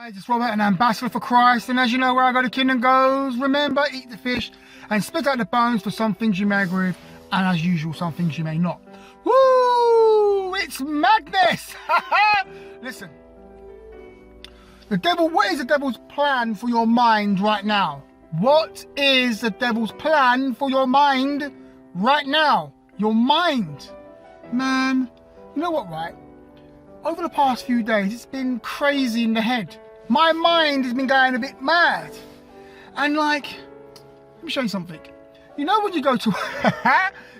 Hi, it's Robert, an ambassador for Christ, and as you know, where I go, the kingdom goes. Remember, eat the fish and spit out the bones, for some things you may agree with, and as usual, some things you may not. Woo! It's madness! Listen, what is the devil's plan for your mind right now? What is the devil's plan for your mind right now? Your mind. Man, you know what, right? Over the past few days, it's been crazy in the head. My mind has been going a bit mad. And like, let me show you something. You know when you go to,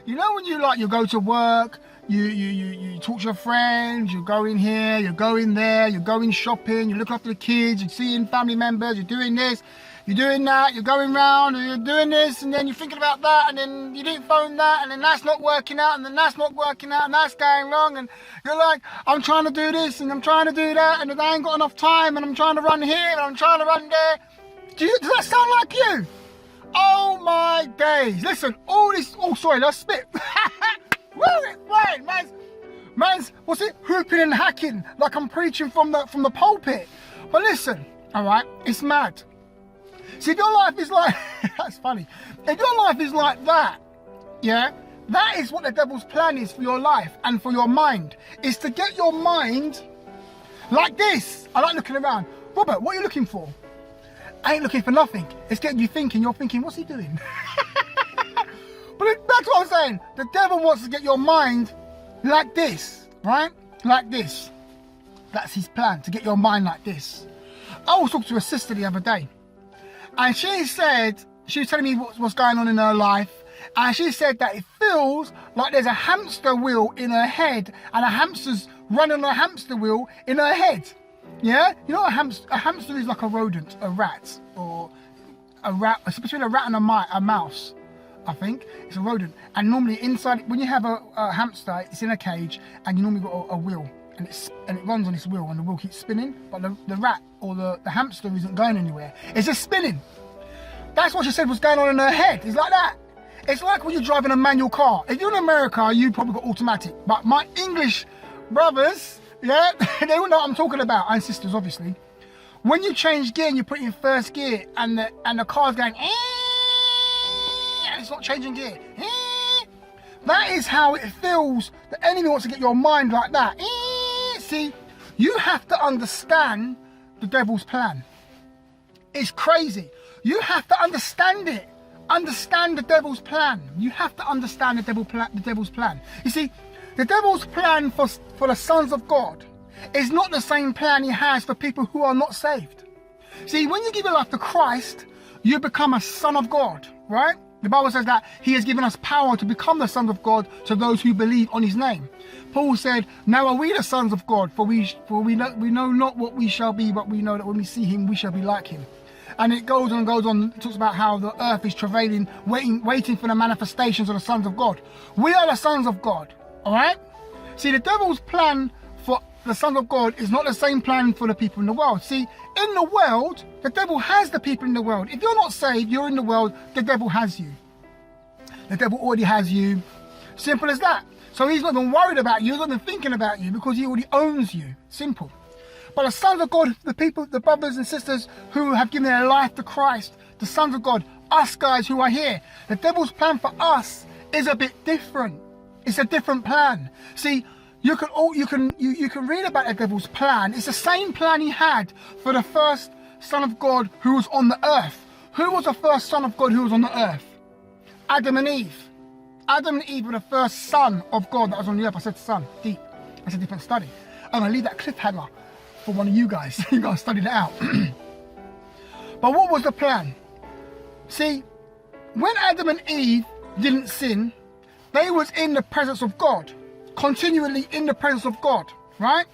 you go to work, you talk to your friends, you go in here, you go in there, you're going shopping, you look after the kids, you're seeing family members, you're doing this, you're doing that, you're going round, and you're doing this, and then you're thinking about that, and then you didn't phone that, and then that's not working out, and then that's not working out, and that's going wrong, and you're like, I'm trying to do this, and I'm trying to do that, and I ain't got enough time, and I'm trying to run here, and I'm trying to run there. Does that sound like you? Oh my days. Listen, all this, oh sorry, that's spit. Woo, it's flying, man's, what's it, hooping and hacking, like I'm preaching from the pulpit. But listen, all right, it's mad. See, if your life is like, that's funny. If your life is like that, yeah, that is what the devil's plan is for your life and for your mind, is to get your mind like this. I like looking around. Robert, what are you looking for? I ain't looking for nothing. It's getting you thinking. You're thinking, what's he doing? But that's what I'm saying. The devil wants to get your mind like this, right? Like this. That's his plan, to get your mind like this. I was talking to a sister the other day, and she said, she was telling me what's going on in her life, and she said that it feels like there's a hamster wheel in her head, and a hamster's running on a hamster wheel in her head. Yeah? You know, a hamster is like a rodent, a rat, or a rat. It's between a rat and a mouse, I think. It's a rodent. And normally inside, when you have a hamster, it's in a cage, and you normally got a wheel, and it runs on this wheel, and the wheel keeps spinning, but the rat or the hamster isn't going anywhere. It's just spinning. That's what she said was going on in her head. It's like that. It's like when you're driving a manual car. If you're in America, you probably got automatic. But my English brothers, yeah, they will know what I'm talking about, and sisters, obviously. When you change gear and you put it in first gear, and the car's going, and it's not changing gear. That is how it feels. The enemy wants to get your mind like that. See, you have to understand the devil's plan. It's crazy. You have to understand it. Understand the devil's plan. You have to understand the devil's plan. You see, the devil's plan for the sons of God is not the same plan he has for people who are not saved. See, when you give your life to Christ, you become a son of God, right? The Bible says that he has given us power to become the sons of God to those who believe on his name. Paul said, now are we the sons of God, for we know not what we shall be, but we know that when we see him, we shall be like him. And it goes on and goes on. It talks about how the earth is travailing, waiting for the manifestations of the sons of God. We are the sons of God, all right? See, the devil's plan for the sons of God is not the same plan for the people in the world. See, in the world, the devil has the people in the world. If you're not saved, you're in the world, the devil has you. The devil already has you. Simple as that. So he's not even worried about you, he's not even thinking about you, because he already owns you. Simple. But the sons of God, the people, the brothers and sisters who have given their life to Christ, the sons of God, us guys who are here, the devil's plan for us is a bit different. It's a different plan. See, you can read about the devil's plan. It's the same plan he had for the first son of God who was on the earth. Who was the first son of God who was on the earth? Adam and Eve. Adam and Eve were the first son of God that was on the earth. I said son, deep. That's a different study. I'm going to leave that cliffhanger for one of you guys. You got to study that out. But what was the plan? See, when Adam and Eve didn't sin, they was in the presence of God. Continually in the presence of God, right?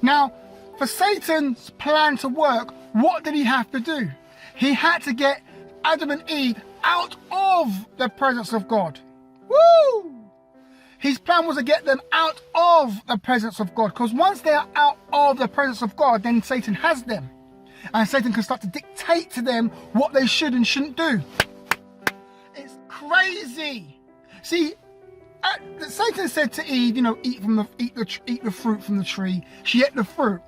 Now, for Satan's plan to work, what did he have to do? He had to get Adam and Eve out of the presence of God. Woo! His plan was to get them out of the presence of God, because once they are out of the presence of God, then Satan has them. And Satan can start to dictate to them what they should and shouldn't do. It's crazy. See, Satan said to Eve, you know, eat the fruit from the tree. She ate the fruit.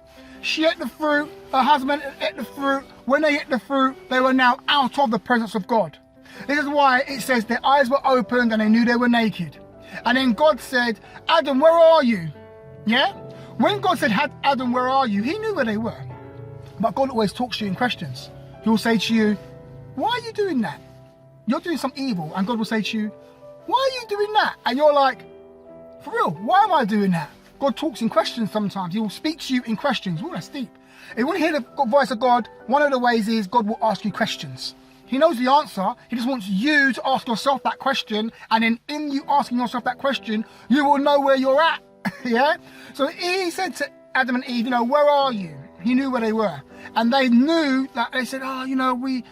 She ate the fruit, her husband ate the fruit. When they ate the fruit, they were now out of the presence of God. This is why it says their eyes were opened and they knew they were naked. And then God said, Adam, where are you? Yeah? When God said, Adam, where are you? He knew where they were. But God always talks to you in questions. He will say to you, why are you doing that? You're doing some evil. And God will say to you, why are you doing that? And you're like, for real, why am I doing that? God talks in questions sometimes. He will speak to you in questions. Oh, that's deep. If you want to hear the voice of God, one of the ways is God will ask you questions. He knows the answer. He just wants you to ask yourself that question. And then in you asking yourself that question, you will know where you're at. Yeah? So he said to Adam and Eve, where are you? He knew where they were. And they knew that they said,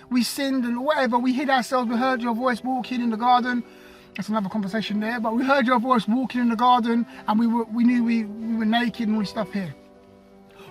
we sinned and whatever. We hid ourselves. We heard your voice walking in the garden. That's another conversation there. But we heard your voice walking in the garden and we knew we were naked and all this stuff here.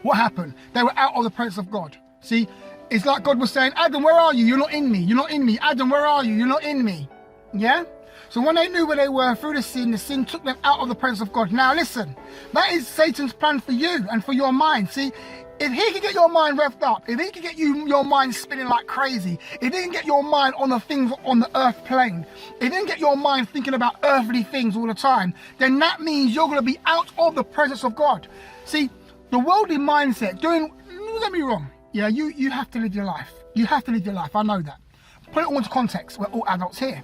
What happened? They were out of the presence of God. See, it's like God was saying, Adam, where are you? You're not in me. You're not in me. Adam, where are you? You're not in me. Yeah? So when they knew where they were through the sin took them out of the presence of God. Now listen, that is Satan's plan for you and for your mind. See, if he can get your mind revved up, if he can get your mind spinning like crazy, if he can get your mind on the things on the earth plane, if he can get your mind thinking about earthly things all the time, then that means you're going to be out of the presence of God. See, the worldly mindset, don't get me wrong, yeah, you have to live your life. You have to live your life, I know that. Put it all into context, we're all adults here.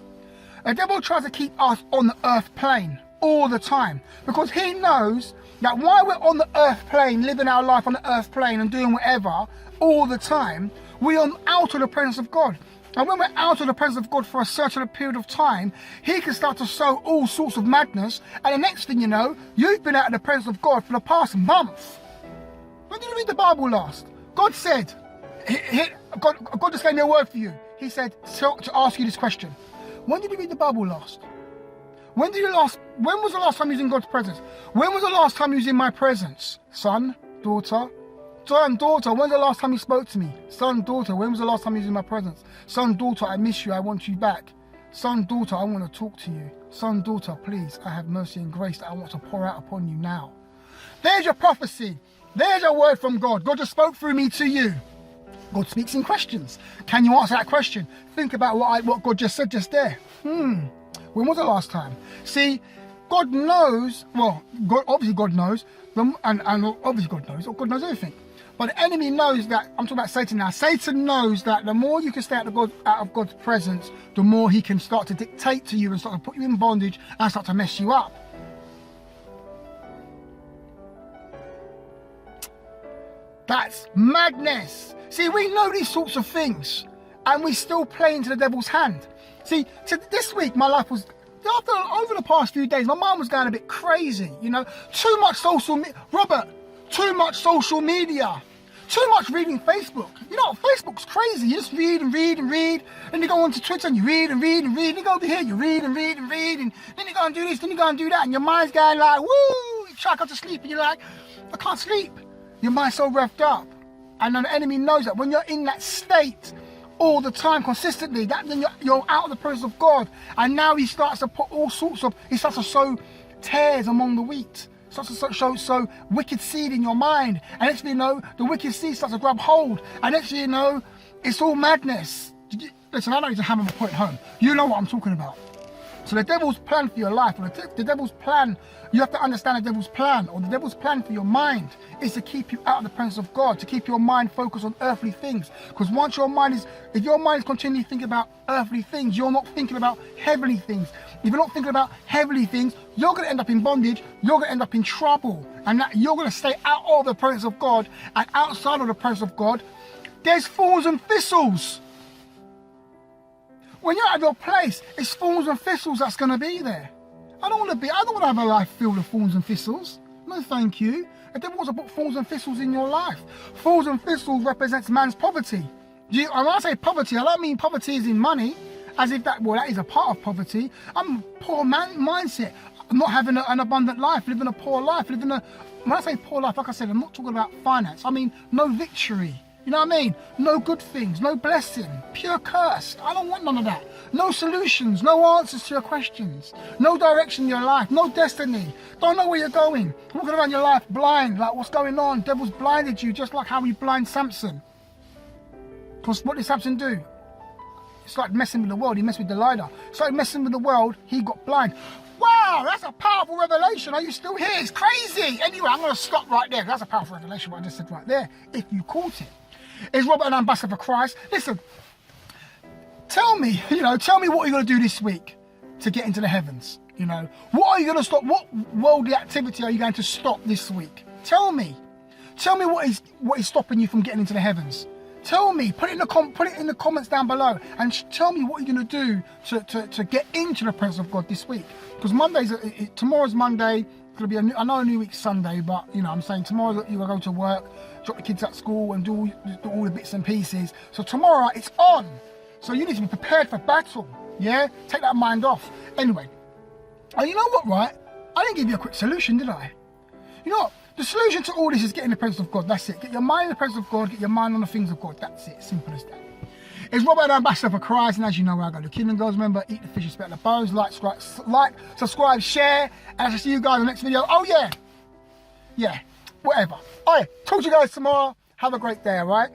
The devil tries to keep us on the earth plane all the time because he knows that while we're on the earth plane, living our life on the earth plane and doing whatever all the time, we are out of the presence of God. And when we're out of the presence of God for a certain period of time, he can start to sow all sorts of madness. And the next thing you know, you've been out of the presence of God for the past month. When did you read the Bible last? God said, God just gave me a word for you. He said to ask you this question. When did you read the Bible last? When was the last time you was in God's presence? When was the last time you was in my presence? Son, daughter, when's the last time you spoke to me? Son, daughter, when was the last time you was in my presence? Son, daughter, I miss you, I want you back. Son, daughter, I want to talk to you. Son, daughter, please, I have mercy and grace that I want to pour out upon you now. There's your prophecy. There's your word from God. God just spoke through me to you. God speaks in questions. Can you answer that question? Think about what God just said just there. When was the last time? See, God knows, obviously God knows, and obviously God knows everything. But the enemy knows that, I'm talking about Satan now, Satan knows that the more you can stay out of God's presence, the more he can start to dictate to you and start to put you in bondage and start to mess you up. That's madness. See, we know these sorts of things and we still play into the devil's hand. See, this week my life was, over the past few days, my mind was going a bit crazy, too much social media. Robert, too much social media. Too much reading Facebook. Facebook's crazy. You just read and read and read. Then you go onto Twitter and you read and read and read. You go over here, you read and read and read. And then you go and do this, then you go and do that. And your mind's going like, woo! You try to go to sleep and you're like, I can't sleep. Your mind's so revved up. And the enemy knows that when you're in that state all the time, consistently, that then you're out of the presence of God. And now he starts to put he starts to sow tares among the wheat. Starts to sow wicked seed in your mind. And next thing you know, the wicked seed starts to grab hold. And next thing you know, it's all madness. Listen, I don't need to hammer my point home. You know what I'm talking about. So the devil's plan for your life, or the devil's plan, you have to understand the devil's plan, or the devil's plan for your mind is to keep you out of the presence of God, to keep your mind focused on earthly things. Because if your mind is continually thinking about earthly things, you're not thinking about heavenly things. If you're not thinking about heavenly things, you're going to end up in bondage, you're going to end up in trouble, and that you're going to stay out of the presence of God. And outside of the presence of God, there's thorns and thistles. When you're out of your place, it's thorns and thistles that's going to be there. I don't want to have a life filled with thorns and thistles. No, thank you. The devil wants to put thorns and thistles in your life. Thorns and thistles represents man's poverty. When I say poverty, I don't mean poverty is in money, as if that is a part of poverty. I'm a poor man mindset. I'm not having an abundant life, living a poor life, when I say poor life, like I said, I'm not talking about finance. I mean, no victory. You know what I mean? No good things, no blessing, pure curse. I don't want none of that. No solutions, no answers to your questions, no direction in your life, no destiny. Don't know where you're going. Walking around your life blind, like what's going on? Devil's blinded you, just like how he blind Samson. Because what did Samson do? It's like messing with the world. He messed with Delilah. It's like messing with the world. He got blind. Wow, that's a powerful revelation. Are you still here? It's crazy. Anyway, I'm going to stop right there. That's a powerful revelation, what I just said right there. If you caught it. Is Robert an ambassador for Christ? Listen, tell me what you're going to do this week to get into the heavens. What are you going to stop? What worldly activity are you going to stop this week? Tell me. Tell me what is stopping you from getting into the heavens. Tell me, put it in the comments down below, and tell me what you're going to do to get into the presence of God this week. Because tomorrow's Monday. It's going to be I know a new week's Sunday, but I'm saying tomorrow you're going to go to work, drop the kids at school, and do all the bits and pieces. So tomorrow it's on. So you need to be prepared for battle. Yeah, take that mind off. Anyway, and you know what, right? I didn't give you a quick solution, did I? You know what? The solution to all this is getting the presence of God. That's it. Get your mind in the presence of God. Get your mind on the things of God. That's it. Simple as that. It's Robert, an ambassador for Christ, and as you know where I go. The Kingdom Girls, remember, eat the fish, respect the bones, like, subscribe, share, and I'll see you guys in the next video. Oh yeah, whatever. Alright, talk to you guys tomorrow. Have a great day, alright?